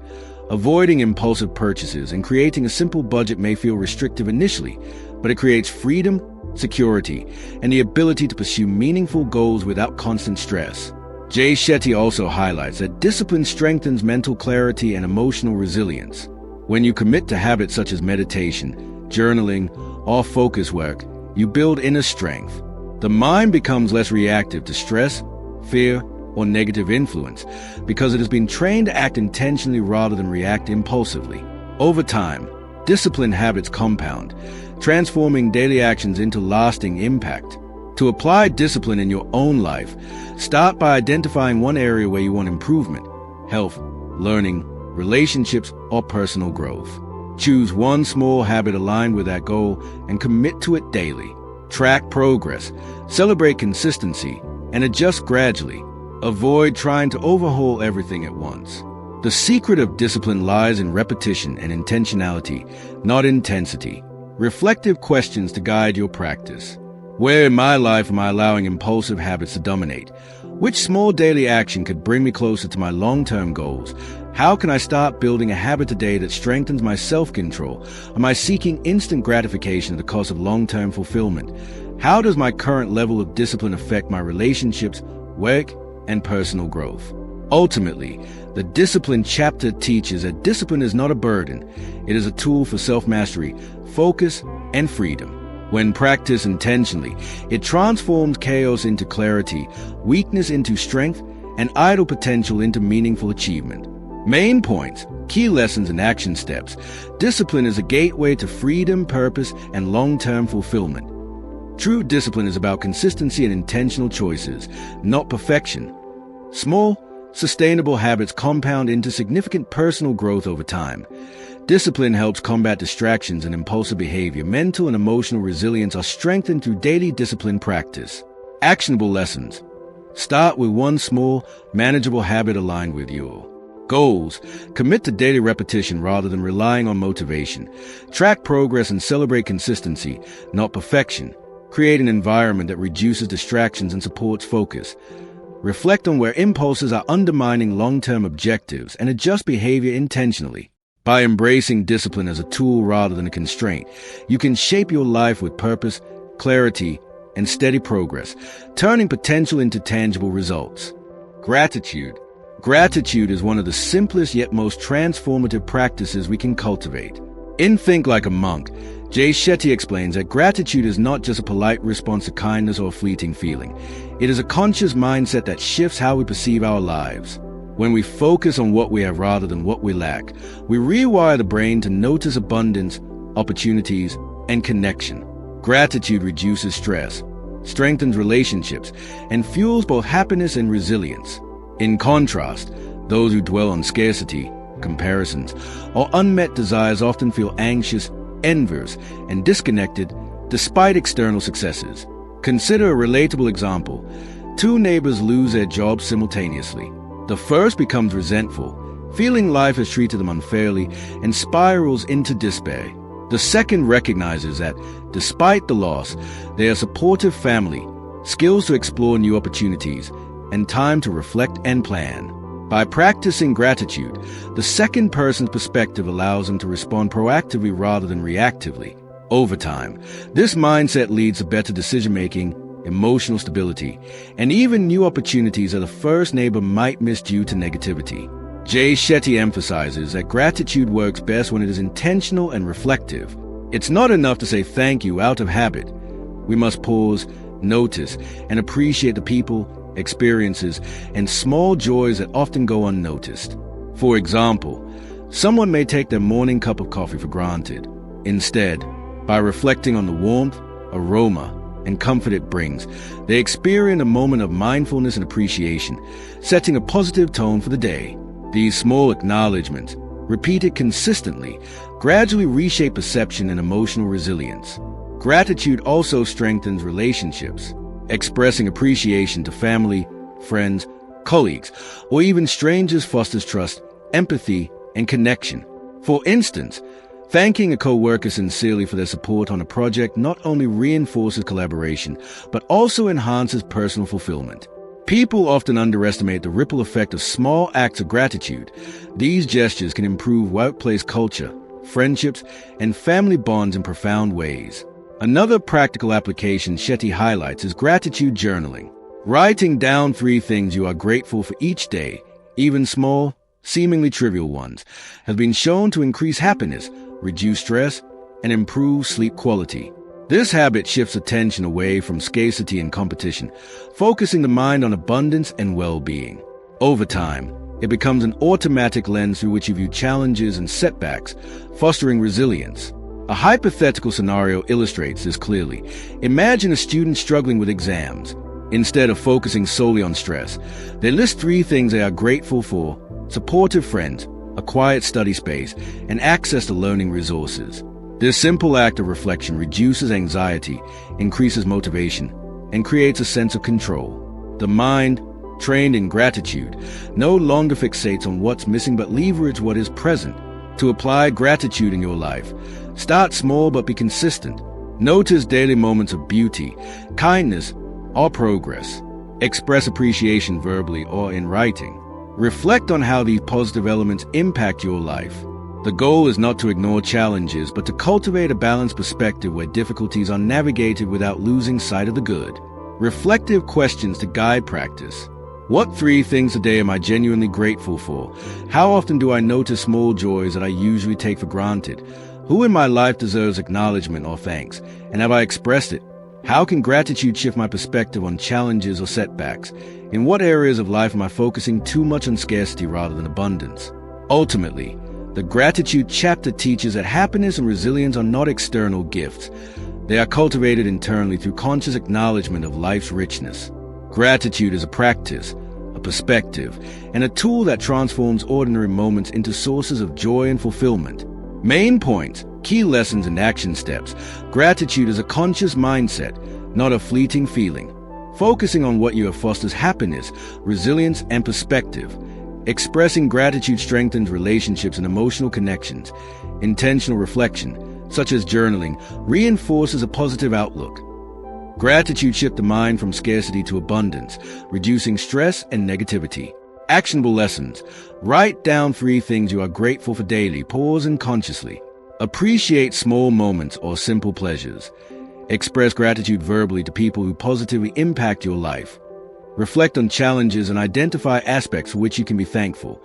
Avoiding impulsive purchases and creating a simple budget may feel restrictive initially, but it creates freedom, security, and the ability to pursue meaningful goals without constant stress. Jay Shetty also highlights that discipline strengthens mental clarity and emotional resilience. When you commit to habits such as meditation, journaling, or focus work, you build inner strength. The mind becomes less reactive to stress, fear, or negative influence because it has been trained to act intentionally rather than react impulsively. Over time, disciplined habits compound, transforming daily actions into lasting impact. To apply discipline in your own life, start by identifying one area where you want improvement: health, learning, relationships, or personal growth. Choose one small habit aligned with that goal and commit to it daily. Track progress, celebrate consistency, and adjust gradually. Avoid trying to overhaul everything at once. The secret of discipline lies in repetition and intentionality, not intensity. Reflective questions to guide your practice. Where in my life am I allowing impulsive habits to dominate? Which small daily action could bring me closer to my long-term goals? How can I start building a habit today that strengthens my self-control? Am I seeking instant gratification at the cost of long-term fulfillment? How does my current level of discipline affect my relationships, work, and personal growth? Ultimately, the discipline chapter teaches that discipline is not a burden. It is a tool for self-mastery, focus, and freedom. When practiced intentionally, it transforms chaos into clarity, weakness into strength, and idle potential into meaningful achievement. Main points, key lessons, and action steps. Discipline is a gateway to freedom, purpose, and long-term fulfillment. True discipline is about consistency and intentional choices, not perfection. Small, sustainable habits compound into significant personal growth over time. Discipline helps combat distractions and impulsive behavior. Mental and emotional resilience are strengthened through daily discipline practice. Actionable lessons. Start with one small, manageable habit aligned with your goals. Commit to daily repetition rather than relying on motivation. Track progress and celebrate consistency, not perfection. Create an environment that reduces distractions and supports focus. Reflect on where impulses are undermining long-term objectives and adjust behavior intentionally. By embracing discipline as a tool rather than a constraint, you can shape your life with purpose, clarity, and steady progress, turning potential into tangible results. Gratitude. Gratitude is one of the simplest yet most transformative practices we can cultivate. In Think Like a Monk, Jay Shetty explains that gratitude is not just a polite response to kindness or a fleeting feeling. It is a conscious mindset that shifts how we perceive our lives. When we focus on what we have rather than what we lack, we rewire the brain to notice abundance, opportunities, and connection. Gratitude reduces stress, strengthens relationships, and fuels both happiness and resilience. In contrast, those who dwell on scarcity, comparisons, or unmet desires often feel anxious, envious, and disconnected despite external successes. Consider a relatable example. Two neighbors lose their jobs simultaneously. The first becomes resentful, feeling life has treated them unfairly, and spirals into despair. The second recognizes that, despite the loss, they are a supportive family, skills to explore new opportunities, and time to reflect and plan. By practicing gratitude, the second person's perspective allows them to respond proactively rather than reactively. Over time, this mindset leads to better decision-making, emotional stability, and even new opportunities that a first neighbor might miss due to negativity. Jay Shetty emphasizes that gratitude works best when it is intentional and reflective. It's not enough to say thank you out of habit. We must pause, notice, and appreciate the people, experiences, and small joys that often go unnoticed. For example, someone may take their morning cup of coffee for granted. Instead, by reflecting on the warmth, aroma, and comfort it brings, they experience a moment of mindfulness and appreciation, setting a positive tone for the day. These small acknowledgments, repeated consistently, gradually reshape perception and emotional resilience. Gratitude also strengthens relationships. Expressing appreciation to family, friends, colleagues, or even strangers fosters trust, empathy, and connection. For instance, thanking a coworker sincerely for their support on a project not only reinforces collaboration, but also enhances personal fulfillment. People often underestimate the ripple effect of small acts of gratitude. These gestures can improve workplace culture, friendships, and family bonds in profound ways. Another practical application Shetty highlights is gratitude journaling. Writing down 3 things you are grateful for each day, even small, seemingly trivial ones, has been shown to increase happiness, reduce stress, and improve sleep quality. This habit shifts attention away from scarcity and competition, focusing the mind on abundance and well-being. Over time, it becomes an automatic lens through which you view challenges and setbacks, fostering resilience. A hypothetical scenario illustrates this clearly. Imagine a student struggling with exams. Instead of focusing solely on stress, they list 3 things they are grateful for: supportive friends, a quiet study space, and access to learning resources. This simple act of reflection reduces anxiety, increases motivation, and creates a sense of control. The mind, trained in gratitude, no longer fixates on what's missing but leverages what is present. To apply gratitude in your life, start small but be consistent. Notice daily moments of beauty, kindness, or progress. Express appreciation verbally or in writing. Reflect on how these positive elements impact your life. The goal is not to ignore challenges, but to cultivate a balanced perspective where difficulties are navigated without losing sight of the good. Reflective questions to guide practice. What 3 things a day am I genuinely grateful for? How often do I notice small joys that I usually take for granted? Who in my life deserves acknowledgement or thanks? And have I expressed it? How can gratitude shift my perspective on challenges or setbacks? In what areas of life am I focusing too much on scarcity rather than abundance? Ultimately, the gratitude chapter teaches that happiness and resilience are not external gifts. They are cultivated internally through conscious acknowledgement of life's richness. Gratitude is a practice, a perspective, and a tool that transforms ordinary moments into sources of joy and fulfillment. Main points, key lessons, and action steps. Gratitude is a conscious mindset, not a fleeting feeling. Focusing on what you have fosters happiness, resilience, and perspective. Expressing gratitude strengthens relationships and emotional connections. Intentional reflection, such as journaling, reinforces a positive outlook. Gratitude shifts the mind from scarcity to abundance, reducing stress and negativity. Actionable lessons. Write down 3 things you are grateful for daily. Pause and consciously. Appreciate small moments or simple pleasures. Express gratitude verbally to people who positively impact your life. Reflect on challenges and identify aspects for which you can be thankful.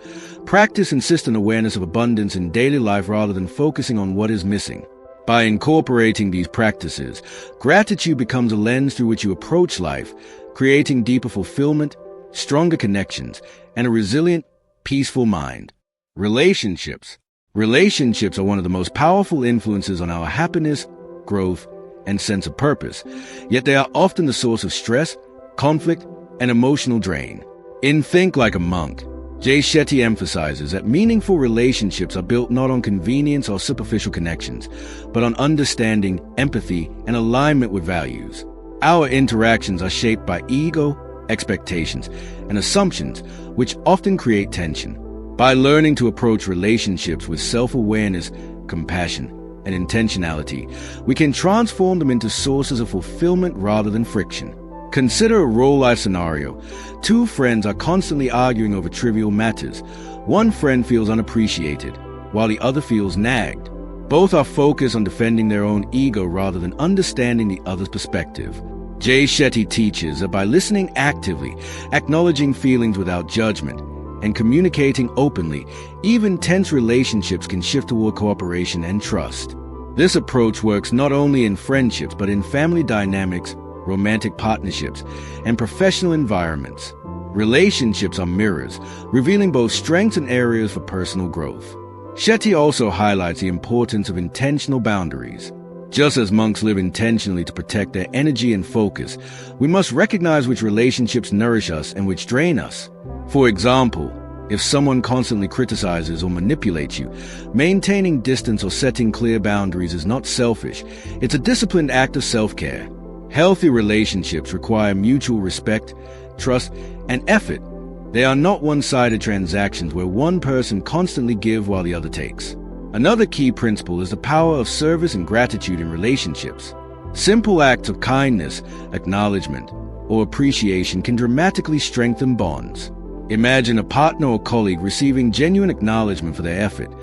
Practice insistent awareness of abundance in daily life rather than focusing on what is missing. By incorporating these practices, gratitude becomes a lens through which you approach life, creating deeper fulfillment, stronger connections, and a resilient, peaceful mind. Relationships. Relationships are one of the most powerful influences on our happiness, growth, and sense of purpose, yet they are often the source of stress, conflict, and emotional drain. In Think Like a Monk, Jay Shetty emphasizes that meaningful relationships are built not on convenience or superficial connections, but on understanding, empathy, and alignment with values. Our interactions are shaped by ego, expectations, and assumptions, which often create tension. By learning to approach relationships with self-awareness, compassion, and intentionality, we can transform them into sources of fulfillment rather than friction. Consider a real-life scenario. 2 friends are constantly arguing over trivial matters. One friend feels unappreciated, while the other feels nagged. Both are focused on defending their own ego rather than understanding the other's perspective. Jay Shetty teaches that by listening actively, acknowledging feelings without judgment, and communicating openly, even tense relationships can shift toward cooperation and trust. This approach works not only in friendships but in family dynamics, romantic partnerships, and professional environments. Relationships are mirrors, revealing both strengths and areas for personal growth. Shetty also highlights the importance of intentional boundaries. Just as monks live intentionally to protect their energy and focus, we must recognize which relationships nourish us and which drain us. For example, if someone constantly criticizes or manipulates you, maintaining distance or setting clear boundaries is not selfish, it's a disciplined act of self-care. Healthy relationships require mutual respect, trust, and effort. They are not one-sided transactions where one person constantly gives while the other takes. Another key principle is the power of service and gratitude in relationships. Simple acts of kindness, acknowledgement, or appreciation can dramatically strengthen bonds. Imagine a partner or colleague receiving genuine acknowledgement for their effort.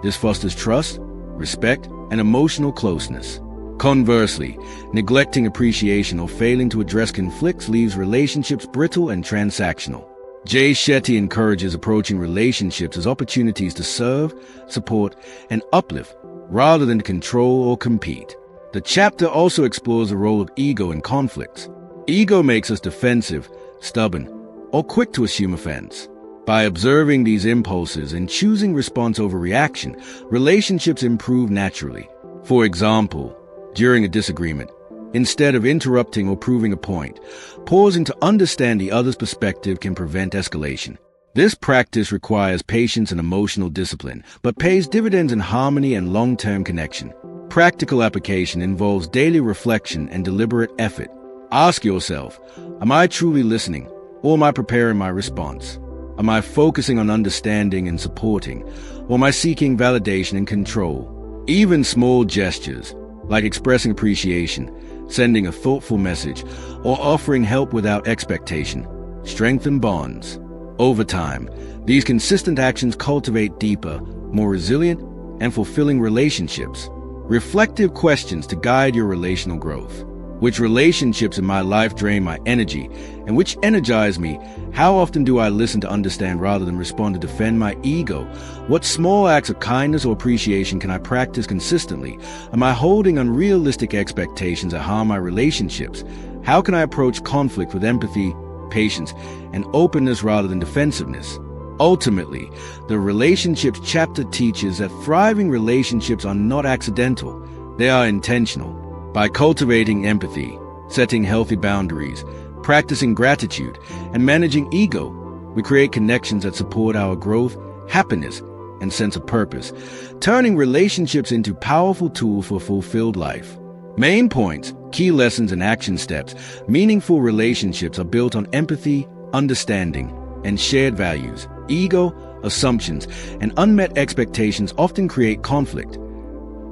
This fosters trust, respect, and emotional closeness. Conversely, neglecting appreciation or failing to address conflicts leaves relationships brittle and transactional. Jay Shetty encourages approaching relationships as opportunities to serve, support, and uplift, rather than to control or compete. The chapter also explores the role of ego in conflicts. Ego makes us defensive, stubborn, or quick to assume offense. By observing these impulses and choosing response over reaction, relationships improve naturally. For example, during a disagreement, instead of interrupting or proving a point, pausing to understand the other's perspective can prevent escalation. This practice requires patience and emotional discipline, but pays dividends in harmony and long-term connection. Practical application involves daily reflection and deliberate effort. Ask yourself, am I truly listening, or am I preparing my response? Am I focusing on understanding and supporting, or am I seeking validation and control? Even small gestures, like expressing appreciation, sending a thoughtful message, or offering help without expectation, strengthen bonds. Over time, these consistent actions cultivate deeper, more resilient, and fulfilling relationships. Reflective questions to guide your relational growth. Which relationships in my life drain my energy, and which energize me? How often do I listen to understand rather than respond to defend my ego? What small acts of kindness or appreciation can I practice consistently? Am I holding unrealistic expectations that harm my relationships? How can I approach conflict with empathy, patience, and openness rather than defensiveness? Ultimately, the relationships chapter teaches that thriving relationships are not accidental, they are intentional. By cultivating empathy, setting healthy boundaries, practicing gratitude, and managing ego, we create connections that support our growth, happiness, and sense of purpose, turning relationships into powerful tools for a fulfilled life. Main points, key lessons, and action steps. Meaningful relationships are built on empathy, understanding, and shared values. Ego, assumptions, and unmet expectations often create conflict.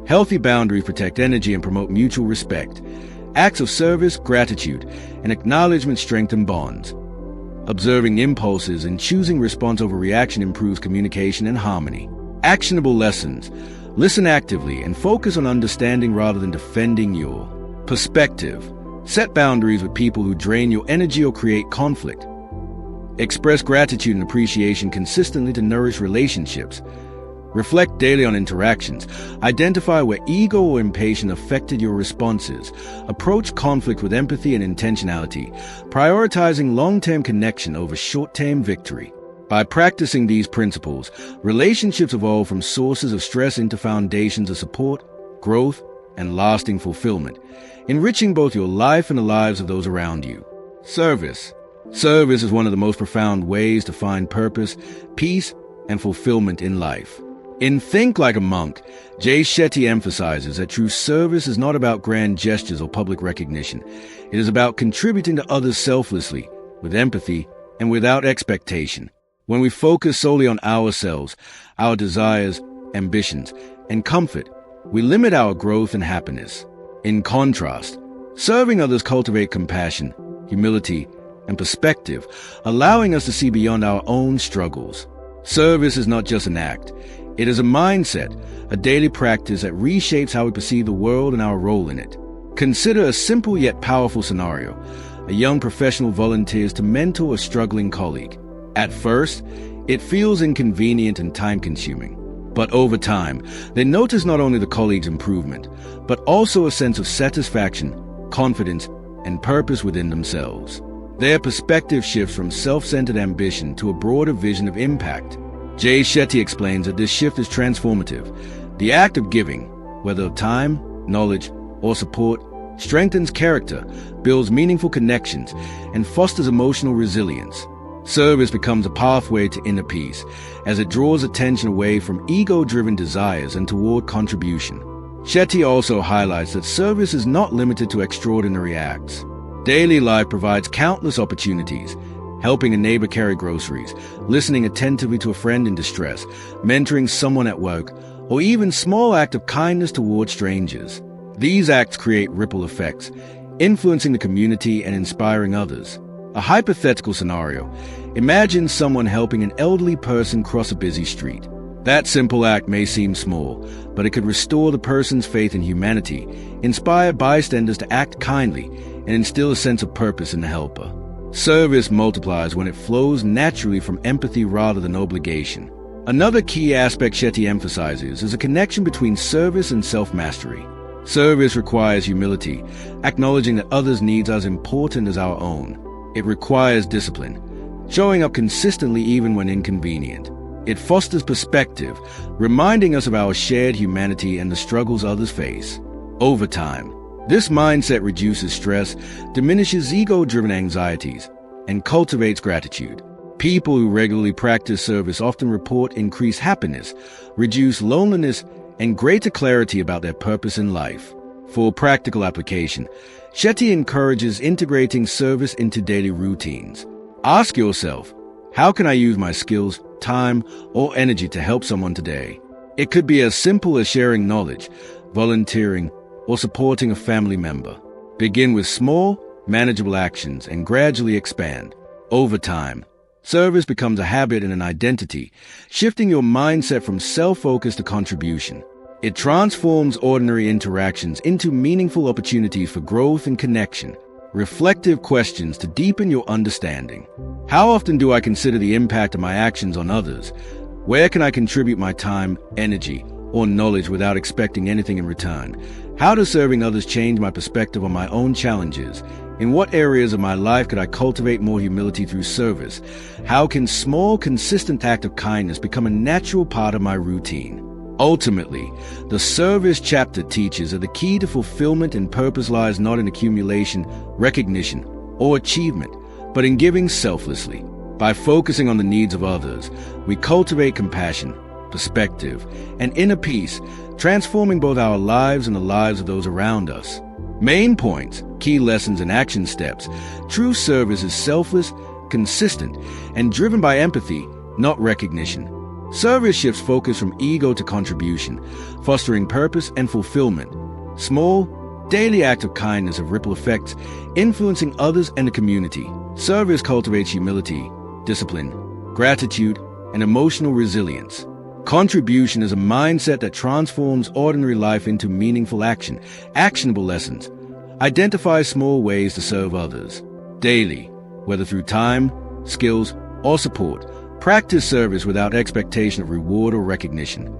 Healthy boundaries protect energy and promote mutual respect. Acts of service, gratitude, and acknowledgement strengthen bonds. Observing impulses and choosing response over reaction improves communication and harmony. Actionable lessons. Listen actively and focus on understanding rather than defending your perspective. Set boundaries with people who drain your energy or create conflict. Express gratitude and appreciation consistently to nourish relationships. Reflect daily on interactions. Identify where ego or impatience affected your responses. Approach conflict with empathy and intentionality, prioritizing long-term connection over short-term victory. By practicing these principles, relationships evolve from sources of stress into foundations of support, growth, and lasting fulfillment, enriching both your life and the lives of those around you. Service. Service is one of the most profound ways to find purpose, peace, and fulfillment in life. In Think Like a Monk, Jay Shetty emphasizes that true service is not about grand gestures or public recognition. It is about contributing to others selflessly, with empathy, and without expectation. When we focus solely on ourselves, our desires, ambitions, and comfort, we limit our growth and happiness. In contrast, serving others cultivates compassion, humility, and perspective, allowing us to see beyond our own struggles. Service is not just an act. It is a mindset, a daily practice that reshapes how we perceive the world and our role in it. Consider a simple yet powerful scenario. A young professional volunteers to mentor a struggling colleague. At first, it feels inconvenient and time-consuming. But over time, they notice not only the colleague's improvement, but also a sense of satisfaction, confidence, and purpose within themselves. Their perspective shifts from self-centered ambition to a broader vision of impact. Jay Shetty explains that this shift is transformative. The act of giving, whether of time, knowledge, or support, strengthens character, builds meaningful connections, and fosters emotional resilience. Service becomes a pathway to inner peace, as it draws attention away from ego-driven desires and toward contribution. Shetty also highlights that service is not limited to extraordinary acts. Daily life provides countless opportunities: helping a neighbor carry groceries, listening attentively to a friend in distress, mentoring someone at work, or even small acts of kindness toward strangers. These acts create ripple effects, influencing the community and inspiring others. A hypothetical scenario: imagine someone helping an elderly person cross a busy street. That simple act may seem small, but it could restore the person's faith in humanity, inspire bystanders to act kindly, and instill a sense of purpose in the helper. Service multiplies when it flows naturally from empathy rather than obligation. Another key aspect Shetty emphasizes is a connection between service and self-mastery. Service requires humility, acknowledging that others' needs are as important as our own. It requires discipline, showing up consistently even when inconvenient. It fosters perspective, reminding us of our shared humanity and the struggles others face. Over time, this mindset reduces stress, diminishes ego-driven anxieties, and cultivates gratitude. People who regularly practice service often report increased happiness, reduced loneliness, and greater clarity about their purpose in life. For practical application, Shetty encourages integrating service into daily routines. Ask yourself, how can I use my skills, time, or energy to help someone today? It could be as simple as sharing knowledge, volunteering, or supporting a family member. Begin with small, manageable actions and gradually expand. Over time, service becomes a habit and an identity, shifting your mindset from self-focus to contribution. It transforms ordinary interactions into meaningful opportunities for growth and connection. Reflective questions to deepen your understanding. How often do I consider the impact of my actions on others? Where can I contribute my time, energy, or knowledge without expecting anything in return? How does serving others change my perspective on my own challenges? In what areas of my life could I cultivate more humility through service? How can small, consistent acts of kindness become a natural part of my routine? Ultimately, the service chapter teaches that the key to fulfillment and purpose lies not in accumulation, recognition, or achievement, but in giving selflessly. By focusing on the needs of others, we cultivate compassion, perspective, and inner peace, transforming both our lives and the lives of those around us. Main points, key lessons, and action steps. True service is selfless, consistent, and driven by empathy, not recognition. Service shifts focus from ego to contribution, fostering purpose and fulfillment. Small, daily acts of kindness have ripple effects, influencing others and the community. Service cultivates humility, discipline, gratitude, and emotional resilience. Contribution is a mindset that transforms ordinary life into meaningful action. Actionable lessons. Identify small ways to serve others. Daily, whether through time, skills, or support. Practice service without expectation of reward or recognition.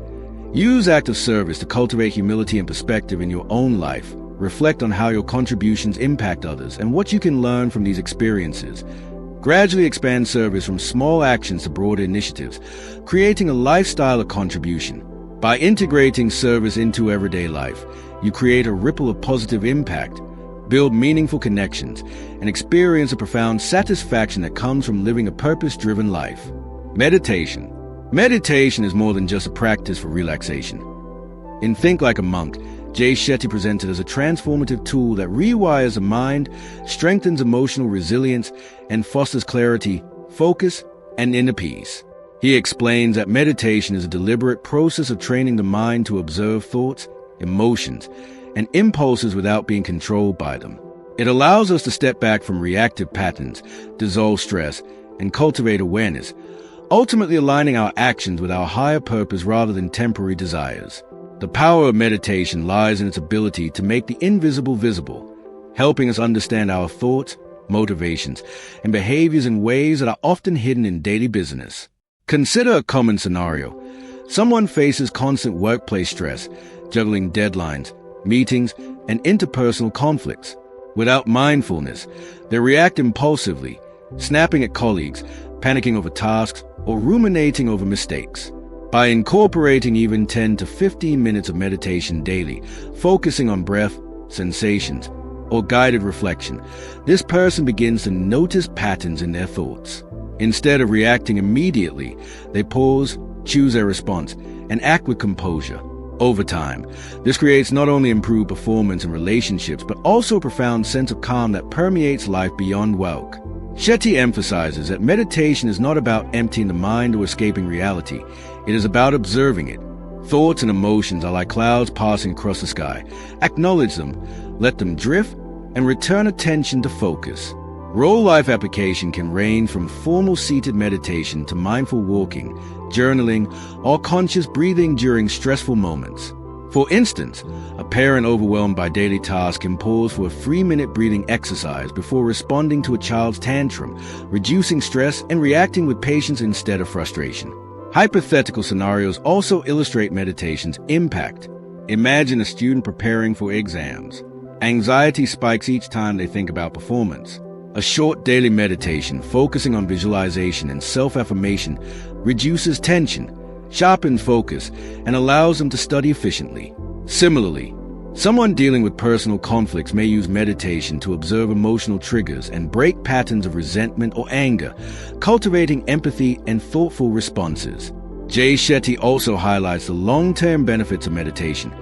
Use acts of service to cultivate humility and perspective in your own life. Reflect on how your contributions impact others and what you can learn from these experiences. Gradually expand service from small actions to broader initiatives, creating a lifestyle of contribution. By integrating service into everyday life, you create a ripple of positive impact, build meaningful connections, and experience a profound satisfaction that comes from living a purpose-driven life. Meditation. Meditation is more than just a practice for relaxation. In Think Like a Monk, Jay Shetty presented as a transformative tool that rewires the mind, strengthens emotional resilience, and fosters clarity, focus, and inner peace. He explains that meditation is a deliberate process of training the mind to observe thoughts, emotions, and impulses without being controlled by them. It allows us to step back from reactive patterns, dissolve stress, and cultivate awareness, ultimately aligning our actions with our higher purpose rather than temporary desires. The power of meditation lies in its ability to make the invisible visible, helping us understand our thoughts, motivations, and behaviors in ways that are often hidden in daily business. Consider a common scenario. Someone faces constant workplace stress, juggling deadlines, meetings, and interpersonal conflicts. Without mindfulness, they react impulsively, snapping at colleagues, panicking over tasks, or ruminating over mistakes. By incorporating even 10 to 15 minutes of meditation daily, focusing on breath, sensations, or guided reflection, this person begins to notice patterns in their thoughts. Instead of reacting immediately, they pause, choose their response, and act with composure. Over time, this creates not only improved performance and relationships, but also a profound sense of calm that permeates life beyond work. Shetty emphasizes that meditation is not about emptying the mind or escaping reality. It is about observing it. Thoughts and emotions are like clouds passing across the sky. Acknowledge them, let them drift, and return attention to focus. Real-life application can range from formal seated meditation to mindful walking, journaling, or conscious breathing during stressful moments. For instance, a parent overwhelmed by daily tasks can pause for a 3-minute breathing exercise before responding to a child's tantrum, reducing stress and reacting with patience instead of frustration. Hypothetical scenarios also illustrate meditation's impact. Imagine a student preparing for exams. Anxiety spikes each time they think about performance. A short daily meditation focusing on visualization and self-affirmation reduces tension, sharpens focus, and allows them to study efficiently. Similarly, someone dealing with personal conflicts may use meditation to observe emotional triggers and break patterns of resentment or anger, cultivating empathy and thoughtful responses. Jay Shetty also highlights the long-term benefits of meditation: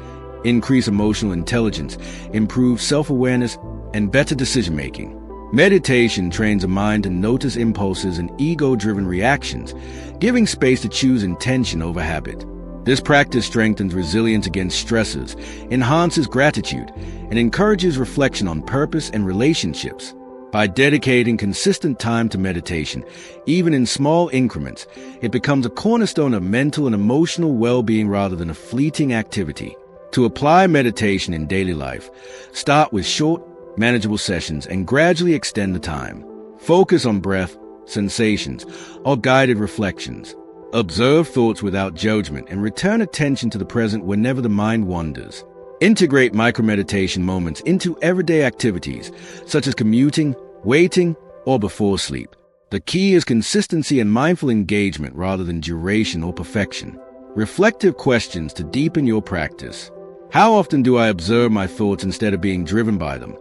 increase emotional intelligence, improve self-awareness, and better decision-making. Meditation trains the mind to notice impulses and ego-driven reactions, giving space to choose intention over habit. This practice strengthens resilience against stressors, enhances gratitude, and encourages reflection on purpose and relationships. By dedicating consistent time to meditation, even in small increments, it becomes a cornerstone of mental and emotional well-being rather than a fleeting activity. To apply meditation in daily life, start with short, manageable sessions and gradually extend the time. Focus on breath, sensations, or guided reflections. Observe thoughts without judgment and return attention to the present whenever the mind wanders. Integrate micro-meditation moments into everyday activities, such as commuting, waiting, or before sleep. The key is consistency and mindful engagement rather than duration or perfection. Reflective questions to deepen your practice. How often do I observe my thoughts instead of being driven by them?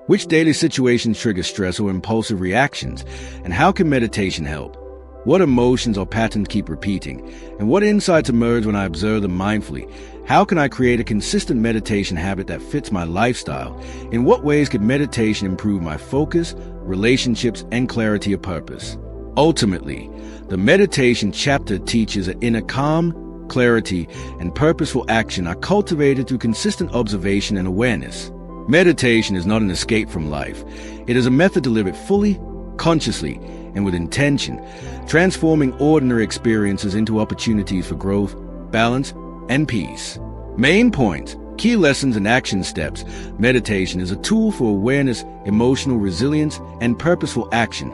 Which daily situations trigger stress or impulsive reactions? And how can meditation help? What emotions or patterns keep repeating? And what insights emerge when I observe them mindfully? How can I create a consistent meditation habit that fits my lifestyle? In what ways could meditation improve my focus, relationships, and clarity of purpose? Ultimately, the meditation chapter teaches that inner calm, clarity, and purposeful action are cultivated through consistent observation and awareness. Meditation is not an escape from life. It is a method to live it fully, consciously, and with intention, transforming ordinary experiences into opportunities for growth, balance, and peace. Main points, key lessons, and action steps. Meditation is a tool for awareness, emotional resilience, and purposeful action.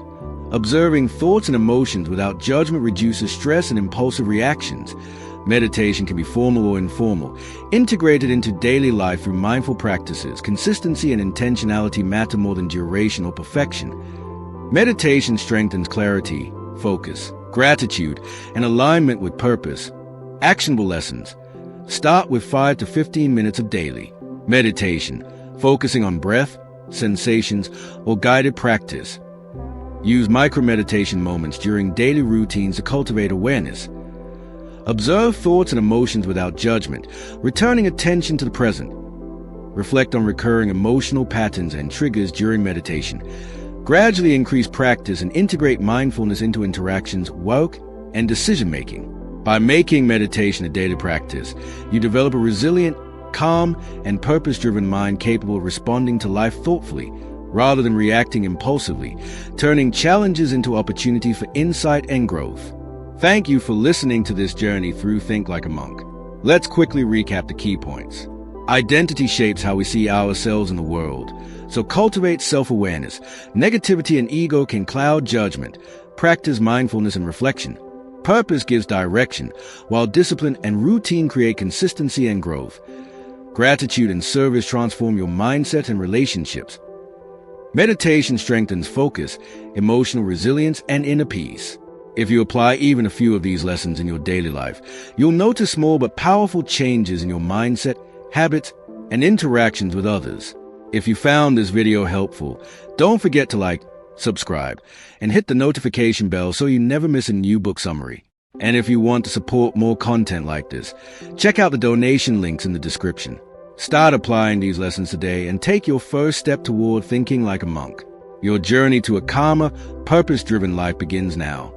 Observing thoughts and emotions without judgment reduces stress and impulsive reactions. Meditation can be formal or informal, integrated into daily life through mindful practices. Consistency and intentionality matter more than duration or perfection. Meditation strengthens clarity, focus, gratitude, and alignment with purpose. Actionable lessons. Start with 5 to 15 minutes of daily meditation, focusing on breath, sensations, or guided practice. Use micro-meditation moments during daily routines to cultivate awareness. Observe thoughts and emotions without judgment, returning attention to the present. Reflect on recurring emotional patterns and triggers during meditation. Gradually increase practice and integrate mindfulness into interactions, work, and decision-making. By making meditation a daily practice, you develop a resilient, calm, and purpose-driven mind capable of responding to life thoughtfully, rather than reacting impulsively, turning challenges into opportunities for insight and growth. Thank you for listening to this journey through Think Like a Monk. Let's quickly recap the key points. Identity shapes how we see ourselves in the world, so cultivate self-awareness. Negativity and ego can cloud judgment. Practice mindfulness and reflection. Purpose gives direction, while discipline and routine create consistency and growth. Gratitude and service transform your mindset and relationships. Meditation strengthens focus, emotional resilience, and inner peace. If you apply even a few of these lessons in your daily life, you'll notice small but powerful changes in your mindset, habits, and interactions with others. If you found this video helpful, don't forget to like, subscribe, and hit the notification bell so you never miss a new book summary. And if you want to support more content like this, check out the donation links in the description. Start applying these lessons today and take your first step toward thinking like a monk. Your journey to a calmer, purpose-driven life begins now.